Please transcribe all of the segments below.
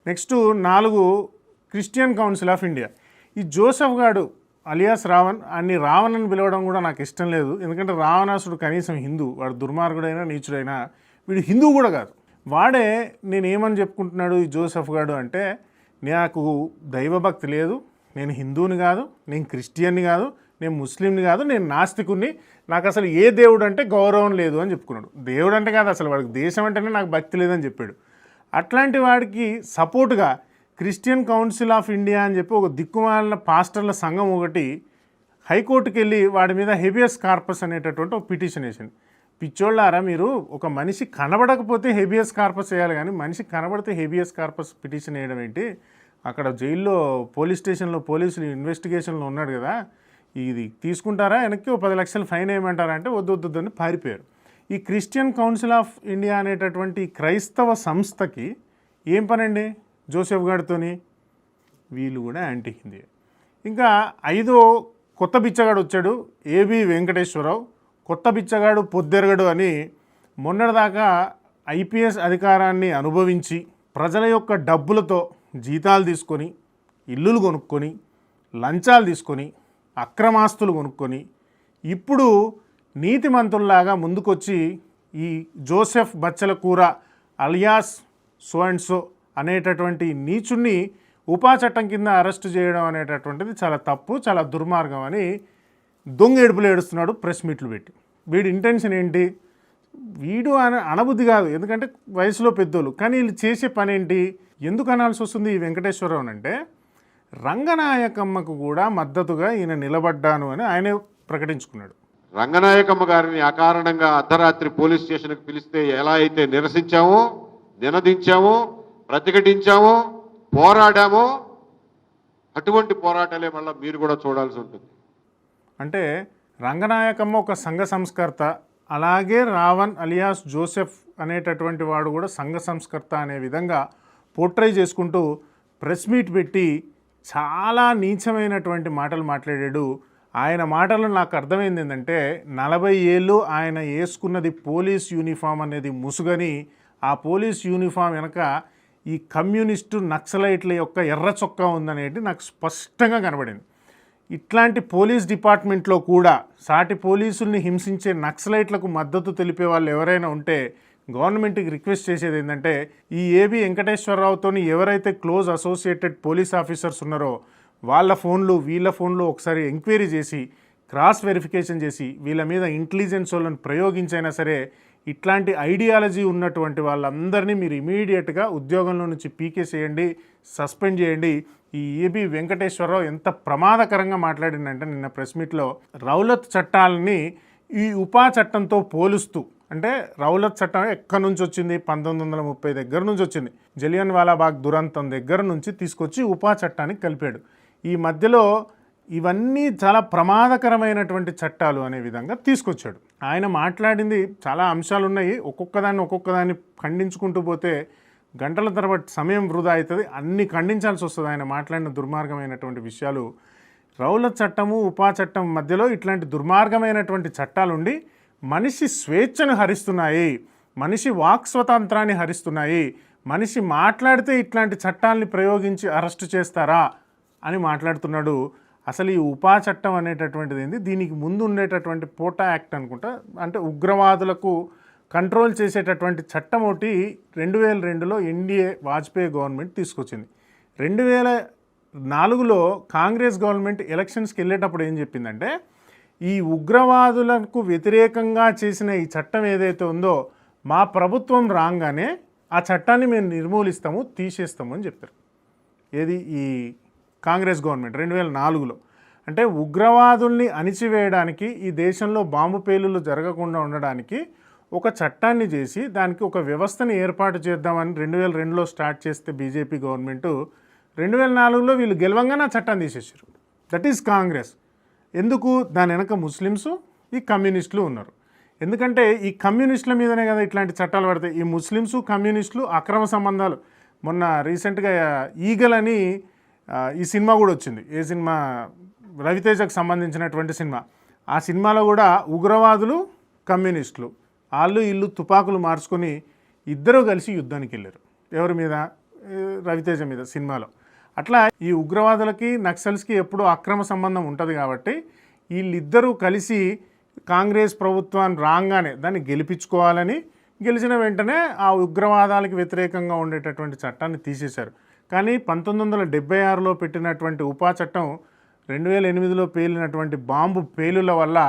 Next 4 Christian council of India. ఈ Joseph గాడు alias Raavan, అన్ని రావణ్ అని పిలవడం కూడా నాకు ఇష్టం లేదు. ఎందుకంటే రావణాసుడు కనీసం హిందూ, వాడు దుర్మార్గుడైనా నీచుడైనా వీడు హిందువు కూడా కాదు. వాడే నేనేమని చెప్పుకుంటున్నాడు ఈ జోసెఫ్ గాడు అంటే, నాకు దైవభక్తి లేదు, నేను హిందువుని కాదు, నేను క్రిస్టియన్ని కాదు, నేను ముస్లింని కాదు, నేను నాస్తికుని, నాకు అసలు ఏ దేవుడు అంటే గౌరవం లేదు అని చెప్పుకున్నాడు. దేవుడు అంటే కాదు అసలు, వాడికి దేశం అంటేనే నాకు భక్తి లేదని చెప్పాడు. అట్లాంటి వాడికి సపోర్ట్గా క్రిస్టియన్ కౌన్సిల్ ఆఫ్ ఇండియా అని చెప్పి ఒక దిక్కుమాలిన పాస్టర్ల సంఘం ఒకటి హైకోర్టుకి వెళ్ళి వాడి మీద హెబియస్ కార్పస్ అనేటటువంటి ఒక పిటిషన్ వేసింది. పిచ్చోళ్ళారా మీరు, ఒక మనిషి కనబడకపోతే హెబియస్ కార్పస్ వేయాలి కానీ మనిషి కనబడితే హెబియస్ కార్పస్ పిటిషన్ వేయడం ఏంటి? అక్కడ జైల్లో పోలీస్ స్టేషన్లో పోలీసులు ఇన్వెస్టిగేషన్లో ఉన్నాడు కదా, ఇది తీసుకుంటారా వెనక్కి 10 లక్షలు ఫైన్ వేయమంటారా అంటే వద్దని పారిపోయారు. ఈ క్రిస్టియన్ కౌన్సిల్ ఆఫ్ ఇండియా అనేటటువంటి క్రైస్తవ సంస్థకి ఏం పనండి జోసెఫ్ గారితోని? వీళ్ళు కూడా యాంటీ హిందీ. ఇంకా 5వ కొత్త బిచ్చగాడు వచ్చాడు, ఏబి వెంకటేశ్వరరావు. కొత్త బిచ్చగాడు పొద్దెరగడు అని మొన్నటిదాకా ఐపీఎస్ అధికారాన్ని అనుభవించి ప్రజల యొక్క డబ్బులతో జీతాలు తీసుకొని, ఇల్లులు కొనుక్కొని, లంచాలు తీసుకొని, అక్రమాస్తులు కొనుక్కొని, ఇప్పుడు నీతిమంతుల్లాగా ముందుకొచ్చి ఈ జోసెఫ్ బచ్చల కూర అలియాస్ సో అండ్ సో అనేటటువంటి నీచుణ్ణి ఉపా చట్టం కింద అరెస్టు చేయడం అనేటటువంటిది చాలా తప్పు, చాలా దుర్మార్గం అని దొంగ ఏడుపులు ఏడుస్తున్నాడు ప్రెస్ మీట్లు పెట్టి. వీడి ఇంటెన్షన్ ఏంటి? వీడు అనబుద్ధి కాదు, ఎందుకంటే వయసులో పెద్దోళ్ళు, కానీ వీళ్ళు చేసే పని ఏంటి? ఎందుకు అనాల్సి వస్తుంది ఈ వెంకటేశ్వరరావు అంటే, రంగనాయకమ్మకు కూడా మద్దతుగా ఈయన నిలబడ్డాను అని ఆయనే ప్రకటించుకున్నాడు. రంగనాయకమ్మ గారిని అకారణంగా అర్ధరాత్రి పోలీస్ స్టేషన్కి పిలిస్తే ఎలా అయితే నిరసించామో, నినదించామో, ప్రతిఘటించామో, పోరాడామో, అటువంటి పోరాటాలే మళ్ళీ మీరు కూడా చూడాల్సి ఉంటుంది. అంటే రంగనాయకమ్మ ఒక సంఘ సంస్కర్త, అలాగే రావణ్ అలియాస్ జోసెఫ్ అనేటటువంటి వాడు కూడా సంఘ సంస్కర్త అనే విధంగా పోర్ట్రై చేసుకుంటూ ప్రెస్ మీట్ పెట్టి చాలా నీచమైనటువంటి మాటలు మాట్లాడాడు. ఆయన మాటలు నాకు అర్థమైంది ఏంటంటే, 40 ఏళ్ళు ఆయన వేసుకున్నది పోలీస్ యూనిఫామ్ అనేది ముసుగని, ఆ పోలీస్ యూనిఫామ్ వెనక ఈ కమ్యూనిస్టు నక్సలైట్ల యొక్క ఎర్ర చొక్కా ఉందనేది నాకు స్పష్టంగా కనబడింది. ఇట్లాంటి పోలీస్ డిపార్ట్మెంట్లో కూడా సాటి పోలీసుల్ని హింసించే నక్సలైట్లకు మద్దతు తెలిపే వాళ్ళు ఎవరైనా ఉంటే గవర్నమెంట్కి రిక్వెస్ట్ చేసేది ఏంటంటే, ఈ ఏబి వెంకటేశ్వరరావుతో ఎవరైతే క్లోజ్ అసోసియేటెడ్ పోలీస్ ఆఫీసర్స్ ఉన్నారో వాళ్ళ ఫోన్లు వీళ్ళ ఫోన్లు ఒకసారి ఎంక్వైరీ చేసి క్రాస్ వెరిఫికేషన్ చేసి వీళ్ళ మీద ఇంటెలిజెన్స్ వాళ్ళని ప్రయోగించైనా సరే ఇట్లాంటి ఐడియాలజీ ఉన్నటువంటి వాళ్ళందరినీ మీరు ఇమీడియట్గా ఉద్యోగంలో నుంచి పీకేసేయండి, సస్పెండ్ చేయండి. ఈ ఏబి వెంకటేశ్వరరావు ఎంత ప్రమాదకరంగా మాట్లాడిందంటే నిన్న ప్రెస్ మీట్లో రౌలత్ చట్టాలని ఈ ఉపా చట్టంతో పోలుస్తూ, అంటే రౌలత్ చట్టం ఎక్కడి నుంచి వచ్చింది? 1930 దగ్గర నుంచి వచ్చింది. జలియన్ వాలాబాగ్ దురంతం దగ్గర నుంచి తీసుకొచ్చి ఉపా చట్టానికి కలిపాడు. ఈ మధ్యలో ఇవన్నీ చాలా ప్రమాదకరమైనటువంటి చట్టాలు అనే విధంగా తీసుకొచ్చాడు. ఆయన మాట్లాడింది చాలా అంశాలు ఉన్నాయి, ఒక్కొక్కదాన్ని ఖండించుకుంటూ పోతే గంటల తరబడి సమయం వృధా అవుతుంది, అన్ని ఖండించాల్సి వస్తుంది ఆయన మాట్లాడిన దుర్మార్గమైనటువంటి విషయాలు. రౌలత్ చట్టము ఉపా చట్టం మధ్యలో ఇట్లాంటి దుర్మార్గమైనటువంటి చట్టాలుండి మనిషి స్వేచ్ఛను హరిస్తున్నాయి, మనిషి వాక్ స్వతంత్రాన్ని హరిస్తున్నాయి, మనిషి మాట్లాడితే ఇట్లాంటి చట్టాలని ప్రయోగించి అరెస్టు చేస్తారా అని మాట్లాడుతున్నాడు. అసలు ఈ ఉపా చట్టం అనేటటువంటిది ఏంది? దీనికి ముందు ఉండేటటువంటి పోటా యాక్ట్ అనుకుంటా, అంటే ఉగ్రవాదులకు కంట్రోల్ చేసేటటువంటి చట్టం ఒకటి 2002లో ఎన్డీఏ వాజ్పేయి గవర్నమెంట్ తీసుకొచ్చింది. 2004లో కాంగ్రెస్ గవర్నమెంట్ ఎలక్షన్స్కి వెళ్ళేటప్పుడు ఏం చెప్పిందంటే, ఈ ఉగ్రవాదులకు వ్యతిరేకంగా చేసిన ఈ చట్టం ఏదైతే ఉందో మా ప్రభుత్వం రాగానే ఆ చట్టాన్ని మేము నిర్మూలిస్తాము, తీసేస్తాము అని చెప్పారు. ఏది? ఈ కాంగ్రెస్ గవర్నమెంట్ 2004లో. అంటే ఉగ్రవాదుల్ని అణిచివేయడానికి, ఈ దేశంలో బాంబు పేలులు జరగకుండా ఉండడానికి ఒక చట్టాన్ని చేసి దానికి ఒక వ్యవస్థని ఏర్పాటు చేద్దామని 2002లో స్టార్ట్ చేస్తే బీజేపీ గవర్నమెంటు 2004లో వీళ్ళు గెలవంగానే ఆ చట్టాన్ని తీసేసారు. That is Congress. ఎందుకు? దాని వెనక ముస్లిమ్స్, ఈ కమ్యూనిస్టులు ఉన్నారు. ఎందుకంటే ఈ కమ్యూనిస్టుల మీదనే కదా ఇట్లాంటి చట్టాలు పడతాయి. ఈ ముస్లిమ్స్ కమ్యూనిస్టులు అక్రమ సంబంధాలు. మొన్న రీసెంట్గా ఈగల్ అని ఈ సినిమా కూడా వచ్చింది. ఏ సినిమా? రవితేజకు సంబంధించినటువంటి సినిమా. ఆ సినిమాలో కూడా ఉగ్రవాదులు కమ్యూనిస్టులు వాళ్ళు ఇల్లు తుపాకులు మార్చుకొని ఇద్దరు కలిసి యుద్ధానికి వెళ్ళారు. ఎవరి మీద? రవితేజ మీద సినిమాలో. అట్లా ఈ ఉగ్రవాదులకి నక్సల్స్కి ఎప్పుడూ అక్రమ సంబంధం ఉంటుంది కాబట్టి వీళ్ళిద్దరూ కలిసి కాంగ్రెస్ ప్రభుత్వాన్ని రాగానే దాన్ని గెలిపించుకోవాలని, గెలిచిన వెంటనే ఆ ఉగ్రవాదాలకు వ్యతిరేకంగా ఉండేటటువంటి చట్టాన్ని తీసేశారు. కానీ 1976లో పెట్టినటువంటి ఉపా చట్టం 2008లో పేలినటువంటి బాంబు పేలుల వల్ల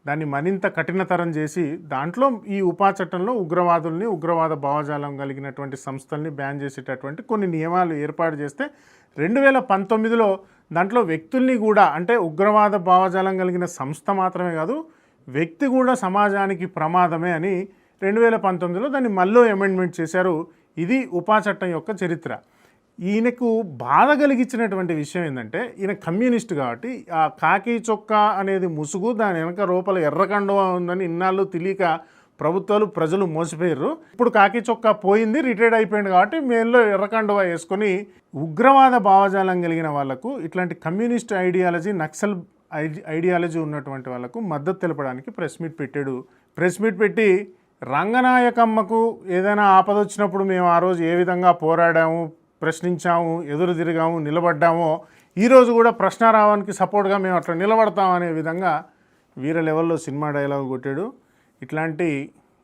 దాన్ని మరింత కఠినతరం చేసి దాంట్లో ఈ ఉపా చట్టంలో ఉగ్రవాదుల్ని, ఉగ్రవాద భావజాలం కలిగినటువంటి సంస్థల్ని బ్యాన్ చేసేటటువంటి కొన్ని నియమాలు ఏర్పాటు చేస్తే 2019లో దాంట్లో వ్యక్తుల్ని కూడా, అంటే ఉగ్రవాద భావజాలం కలిగిన సంస్థ మాత్రమే కాదు వ్యక్తి కూడా సమాజానికి ప్రమాదమే అని 2019లో దాన్ని మళ్ళీ అమెండ్మెంట్ చేశారు. ఇది ఉపా చట్టం యొక్క చరిత్ర. ఈయనకు బాధ కలిగించినటువంటి విషయం ఏంటంటే ఈయన కమ్యూనిస్ట్ కాబట్టి ఆ కాకి చొక్కా అనేది ముసుగు, దాని వెనక రూపల ఎర్రకండువా ఉందని ఇన్నాళ్ళు తెలియక ప్రభుత్వాలు ప్రజలు మోసపోయారు. ఇప్పుడు కాకి చొక్కా పోయింది, రిటైర్డ్ అయిపోయింది కాబట్టి మేల్లో ఎర్రకండువా వేసుకొని ఉగ్రవాద భావజాలం కలిగిన వాళ్లకు, ఇట్లాంటి కమ్యూనిస్ట్ ఐడియాలజీ, నక్సల్ ఐడియాలజీ ఉన్నటువంటి వాళ్ళకు మద్దతు తెలపడానికి ప్రెస్ మీట్ పెట్టాడు. ప్రెస్ మీట్ పెట్టి రంగనాయకమ్మకు ఏదైనా ఆపద వచ్చినప్పుడు మేము ఆ రోజు ఏ విధంగా పోరాడాము, ప్రశ్నించాము, ఎదురు తిరిగాము, నిలబడ్డామో ఈరోజు కూడా ప్రశ్నారావానికి సపోర్ట్గా మేము అట్లా నిలబడతాం అనే విధంగా వీర లెవెల్లో సినిమా డైలాగ్ కొట్టాడు. ఇట్లాంటి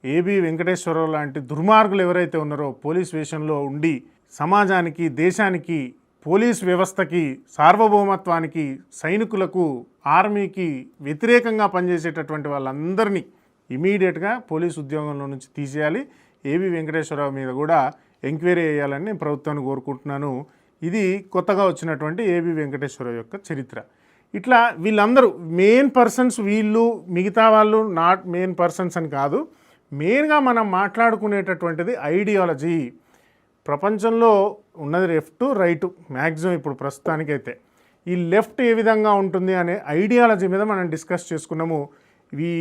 ఏబి వెంకటేశ్వరరావు లాంటి దుర్మార్గులు ఎవరైతే ఉన్నారో పోలీస్ వేషంలో ఉండి సమాజానికి, దేశానికి, పోలీస్ వ్యవస్థకి, సార్వభౌమత్వానికి, సైనికులకు, ఆర్మీకి వ్యతిరేకంగా పనిచేసేటటువంటి వాళ్ళందరినీ ఇమీడియట్గా పోలీస్ ఉద్యోగంలో నుంచి తీసేయాలి. ఏబి వెంకటేశ్వరరావు మీద కూడా ఎంక్వైరీ చేయాలని నేను ప్రభుత్వాన్ని కోరుకుంటున్నాను. ఇది కొత్తగా వచ్చినటువంటి ఏబి వెంకటేశ్వరరావు యొక్క చరిత్ర. ఇట్లా వీళ్ళందరూ మెయిన్ పర్సన్స్, వీళ్ళు మిగతా వాళ్ళు నాట్ మెయిన్ పర్సన్స్ అని కాదు. మెయిన్గా మనం మాట్లాడుకునేటటువంటిది ఐడియాలజీ. ప్రపంచంలో ఉన్నది లెఫ్ట్, రైట్ మ్యాక్సిమం ఇప్పుడు ప్రస్తుతానికైతే. ఈ లెఫ్ట్ ఏ విధంగా ఉంటుంది అనే ఐడియాలజీ మీద మనం డిస్కస్ చేసుకున్నాము. ఈ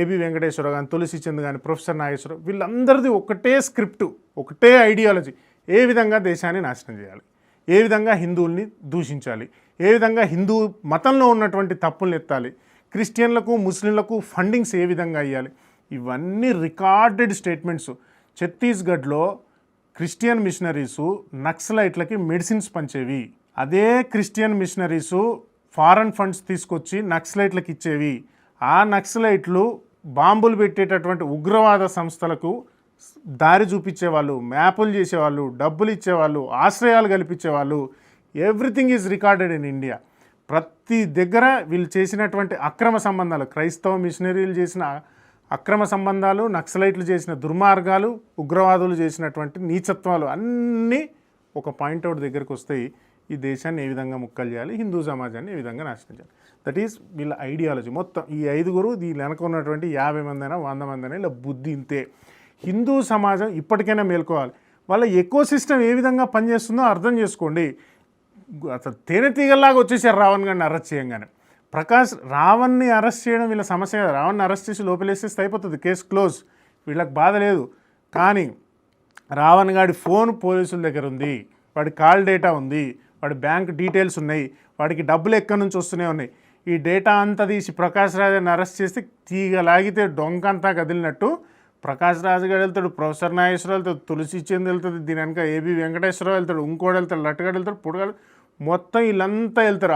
ఏబి వెంకటేశ్వరరావు కానీ, తులసి చంద్ కానీ, ప్రొఫెసర్ నాగేశ్వరరావు వీళ్ళందరిది ఒకటే స్క్రిప్టు, ఒకటే ఐడియాలజీ. ఏ విధంగా దేశాన్ని నాశనం చేయాలి, ఏ విధంగా హిందువుల్ని దూషించాలి, ఏ విధంగా హిందూ మతంలో ఉన్నటువంటి తప్పుల్ని ఎత్తాలి, క్రిస్టియన్లకు, ముస్లింలకు ఫండింగ్స్ ఏ విధంగా ఇవ్వాలి, ఇవన్నీ రికార్డెడ్ స్టేట్మెంట్స్. ఛత్తీస్గఢ్లో క్రిస్టియన్ మిషనరీసు నక్సలైట్లకి మెడిసిన్స్ పంచేవి. అదే క్రిస్టియన్ మిషనరీసు ఫారెన్ ఫండ్స్ తీసుకొచ్చి నక్సలైట్లకు ఇచ్చేవి. ఆ నక్సలైట్లు బాంబులు పెట్టేటటువంటి ఉగ్రవాద సంస్థలకు దారి చూపించేవాళ్ళు, మ్యాపులు చేసేవాళ్ళు, డబ్బులు ఇచ్చేవాళ్ళు, ఆశ్రయాలు కల్పించేవాళ్ళు. Everything is recorded in India. ప్రతి దగ్గర వీళ్ళు చేసినటువంటి అక్రమ సంబంధాలు, క్రైస్తవ మిషనరీలు చేసిన అక్రమ సంబంధాలు, నక్సలైట్లు చేసిన దుర్మార్గాలు, ఉగ్రవాదులు చేసినటువంటి నీచత్వాలు అన్నీ ఒక పాయింట్అవుట్ దగ్గరికి వస్తాయి. ఈ దేశాన్ని ఏ విధంగా ముక్కలు చేయాలి, హిందూ సమాజాన్ని ఏ విధంగా నాశనం చేయాలి. దట్ ఈస్ వీళ్ళ ఐడియాలజీ. మొత్తం ఈ ఐదుగురు, దీని వెనక ఉన్నటువంటి 50 మంది అయినా 100 మంది అయినా ఇలా బుద్ధి ఇంతే. హిందూ సమాజం ఇప్పటికైనా మేల్కోవాలి. వాళ్ళ ఎకో సిస్టమ్ ఏ విధంగా పనిచేస్తుందో అర్థం చేసుకోండి. అసలు తేనెతీగల్లాగా వచ్చేసారు రావణ్ గారిని అరెస్ట్ చేయంగానే. రావణ్ని అరెస్ట్ చేయడం వీళ్ళ సమస్య కదా. రావణ్ని అరెస్ట్ చేసి లోపలేసేస్తే అయిపోతుంది, కేసు క్లోజ్, వీళ్ళకి బాధ లేదు. కానీ రావణ్ గారి ఫోన్ పోలీసుల దగ్గర ఉంది, వాడి కాల్ డేటా ఉంది, వాడి బ్యాంక్ డీటెయిల్స్ ఉన్నాయి, వాడికి డబ్బులు ఎక్కడి నుంచి వస్తూనే ఉన్నాయి. ఈ డేటా అంతా తీసి ప్రకాష్ రాజుని అరెస్ట్ చేస్తే తీగ లాగితే డొంకంతా కదిలినట్టు ప్రకాష్ రాజు గారు వెళ్తాడు, ప్రొఫెసర్ నాగేశ్వరరావు వెళ్తాడు, తులసి చంద్ వెళ్తుంది, దీని వెనక ఏబి వెంకటేశ్వరరావు వెళ్తాడు, ఇంకోటి వెళ్తాడు, లట్టుగాడు వెళ్తాడు, పుడగాడు, మొత్తం వీళ్ళంతా వెళ్తారు.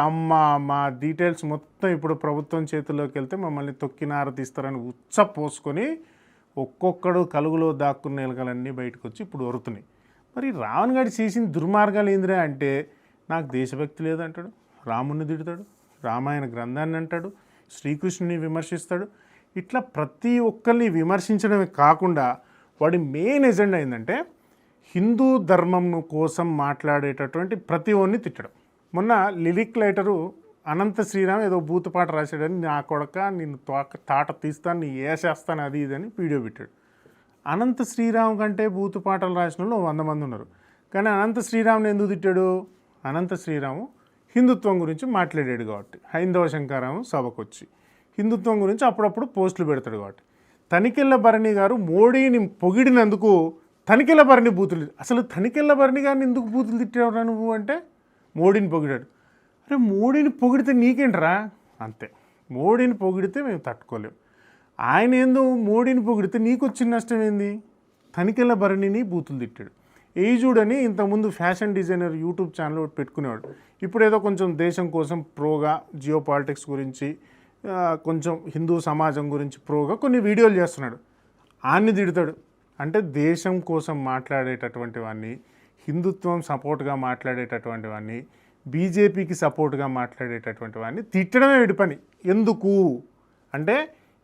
మా డీటెయిల్స్ మొత్తం ఇప్పుడు ప్రభుత్వం చేతుల్లోకి వెళ్తే మమ్మల్ని తొక్కినార తీస్తారని ఉచ్చ పోసుకొని ఒక్కొక్కడు కలుగులో దాక్కున్న ఎలకలన్నీ బయటకు వచ్చి ఇప్పుడు వరుతున్నాయి. మరి రావణ్ గారి చేసిన దుర్మార్గాలు ఏందిరా అంటే, నాకు దేశభక్తి లేదంటాడు, రాముడిని తిడతాడు, రామాయణ గ్రంథాన్ని అంటాడు, శ్రీకృష్ణుని విమర్శిస్తాడు. ఇట్లా ప్రతి ఒక్కరిని విమర్శించడమే కాకుండా వాడి మెయిన్ ఎజెండా ఏంటంటే హిందూ ధర్మం కోసం మాట్లాడేటటువంటి ప్రతి ఒన్ని తిట్టడం. మొన్న లిరిక్ రైటరు అనంత శ్రీరామ్ ఏదో బూతుపాట రాశాడని, నా కొడక నిన్ను తాట తీస్తాను, నీ ఏసేస్తాను, అది ఇదని వీడియో పెట్టాడు. అనంత శ్రీరామ్ కంటే బూతుపాటలు రాసిన వాళ్ళు 100 మంది ఉన్నారు. కానీ అనంత శ్రీరామ్ని ఎందుకు తిట్టాడు? అనంత శ్రీరాము హిందుత్వం గురించి మాట్లాడాడు కాబట్టి, హైందవ శంకరాము సభకు వచ్చి హిందుత్వం గురించి అప్పుడప్పుడు పోస్టులు పెడతాడు కాబట్టి. తనికెళ్ళ భరణి గారు మోడీని పొగిడినందుకు తనికెళ్ళ భరణి బూతులు, అసలు తనికెళ్ళ భరణి గారిని ఎందుకు బూతులు తిట్టావురా నువ్వు అంటే మోడీని పొగిడాడు. అరే మోడీని పొగిడితే నీకేంటరా? అంతే, మోడీని పొగిడితే మేము తట్టుకోలేము. ఆయన ఏందో మోడీని పొగిడితే నీకు వచ్చిన నష్టం ఏంది? తనికెళ్ళ భరణిని బూతులు తిట్టాడు. ఏజుడ్ అని ఇంతకుముందు ఫ్యాషన్ డిజైనర్ యూట్యూబ్ ఛానల్ ఒకటి పెట్టుకునేవాడు. ఇప్పుడు ఏదో కొంచెం దేశం కోసం ప్రోగా, జియో పాలిటిక్స్ గురించి, కొంచెం హిందూ సమాజం గురించి ప్రోగా కొన్ని వీడియోలు చేస్తున్నాడు. ఆన్ని తిడతాడు. అంటే దేశం కోసం మాట్లాడేటటువంటి వాడిని, హిందుత్వం సపోర్ట్గా మాట్లాడేటటువంటి వాడిని, బీజేపీకి సపోర్ట్గా మాట్లాడేటటువంటి వాడిని తిట్టడమే వీడి పని. ఎందుకు అంటే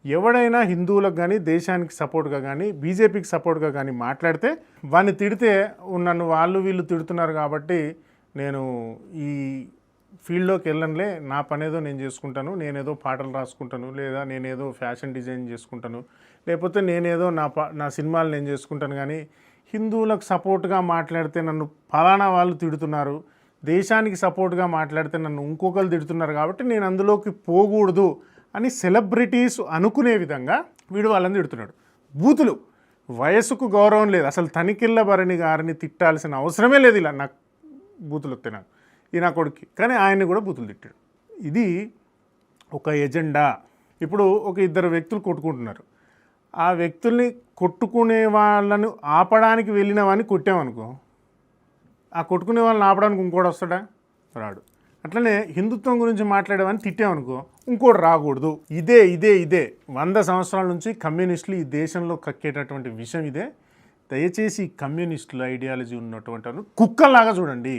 ఎవడైనా హిందువులకు కానీ, దేశానికి సపోర్ట్గా కానీ, బీజేపీకి సపోర్ట్గా కానీ మాట్లాడితే వాడిని తిడితే నన్ను వాళ్ళు వీళ్ళు తిడుతున్నారు కాబట్టి నేను ఈ ఫీల్డ్లోకి వెళ్ళనులే, నా పనేదో నేను చేసుకుంటాను, నేనేదో పాటలు రాసుకుంటాను, లేదా నేనేదో ఫ్యాషన్ డిజైన్ చేసుకుంటాను, లేకపోతే నేనేదో నా సినిమాలు నేను చేసుకుంటాను, కానీ హిందువులకు సపోర్ట్గా మాట్లాడితే నన్ను ఫలానా వాళ్ళు తిడుతున్నారు, దేశానికి సపోర్ట్గా మాట్లాడితే నన్ను ఇంకొకరు తిడుతున్నారు కాబట్టి నేను అందులోకి పోకూడదు అని సెలబ్రిటీస్ అనుకునే విధంగా వీడు వాళ్ళని తిడుతున్నాడు. బూతులు, వయసుకు గౌరవం లేదు. అసలు తనిఖీళ్ళ భరణి గారిని తిట్టాల్సిన అవసరమే లేదు. ఇలా నాకు బూతులు వస్తే నాకు ఈ నా కొడుక్కి, కానీ ఆయన్ని కూడా బూతులు తిట్టాడు. ఇది ఒక ఎజెండా. ఇప్పుడు ఒక ఇద్దరు వ్యక్తులు కొట్టుకుంటున్నారు. ఆ వ్యక్తుల్ని కొట్టుకునే వాళ్ళను ఆపడానికి వెళ్ళిన వాడిని కొట్టామనుకో, ఆ కొట్టుకునే వాళ్ళని ఆపడానికి ఇంకోటి వస్తాడా? రాడు. అట్లనే హిందుత్వం గురించి మాట్లాడేవాడిని తిట్టామనుకో, ఇంకోటి రాకూడదు. ఇదే 100 సంవత్సరాల నుంచి కమ్యూనిస్టులు ఈ దేశంలో కక్కేటటువంటి విషయం ఇదే. దయచేసి కమ్యూనిస్టుల ఐడియాలజీ ఉన్నటువంటి కుక్కల్లాగా చూడండి,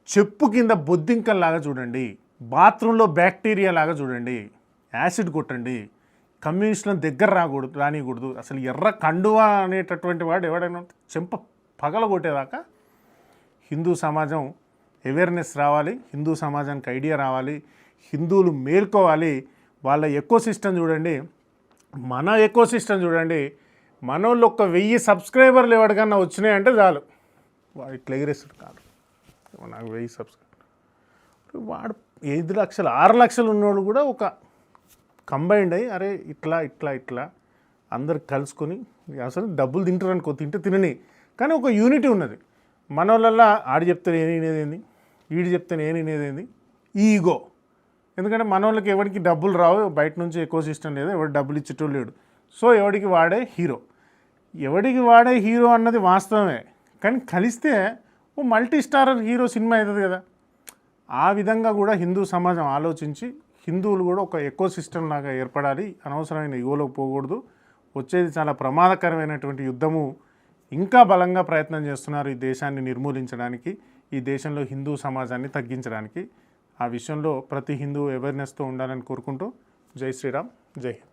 చెప్పు కింద బొద్దింకల్లాగా చూడండి, బాత్రూంలో బ్యాక్టీరియా లాగా చూడండి, యాసిడ్ కొట్టండి. కమ్యూనిస్టులను దగ్గర రానికూడదు. అసలు ఎర్ర కండువా అనేటటువంటి వాడు ఎవడైనా చెంప పగల కొట్టేదాకా హిందూ సమాజం అవేర్నెస్ రావాలి, హిందూ సమాజానికి ఐడియా రావాలి, హిందువులు మేల్కోవాలి. వాళ్ళ ఎకోసిస్టమ్ చూడండి, మన ఎకోసిస్టమ్ చూడండి. మనోళ్ళు 1000 సబ్స్క్రైబర్లు ఎవరికన్నా వచ్చినాయంటే చాలు, వాడు ఇట్లా ఎగిరేస్తాడు. కాదు, నాకు 1000 సబ్స్క్రైబర్, వాడు 5 లక్షలు 6 లక్షలు ఉన్నోడు కూడా ఒక కంబైండ్ అయ్యి అరే ఇట్లా అందరు కలుసుకొని అసలు డబ్బులు తింటారు అనుకో, తినని, కానీ ఒక యూనిటీ ఉన్నది. మన వాళ్ళల్లో ఆడి చెప్తే నేను వినేదేంది, వీడి చెప్తే నేను వినేదేంది, ఈగో. ఎందుకంటే మన వాళ్ళకి ఎవరికి డబ్బులు రావు, బయట నుంచి ఎక్కువ సిస్టమ్ లేదు, ఎవరు డబ్బులు ఇచ్చేటోళ్ళు లేడు. సో ఎవడికి వాడే హీరో అన్నది వాస్తవమే, కానీ కలిస్తే ఓ మల్టీ స్టారర్ హీరో సినిమా అవుతుంది కదా. ఆ విధంగా కూడా హిందూ సమాజం ఆలోచించి హిందువులు కూడా ఒక ఎకో సిస్టమ్ లాగా ఏర్పడాలి. అనవసరమైన ఈగోలోకి పోకూడదు. వచ్చేది చాలా ప్రమాదకరమైనటువంటి యుద్ధము. ఇంకా బలంగా ప్రయత్నం చేస్తున్నారు ఈ దేశాన్ని నిర్మూలించడానికి, ఈ దేశంలో హిందూ సమాజాన్ని తగ్గించడానికి. ఆ విషయంలో ప్రతి హిందూ అవేర్నెస్తో ఉండాలని కోరుకుంటూ జై శ్రీరామ్, జై హింద్.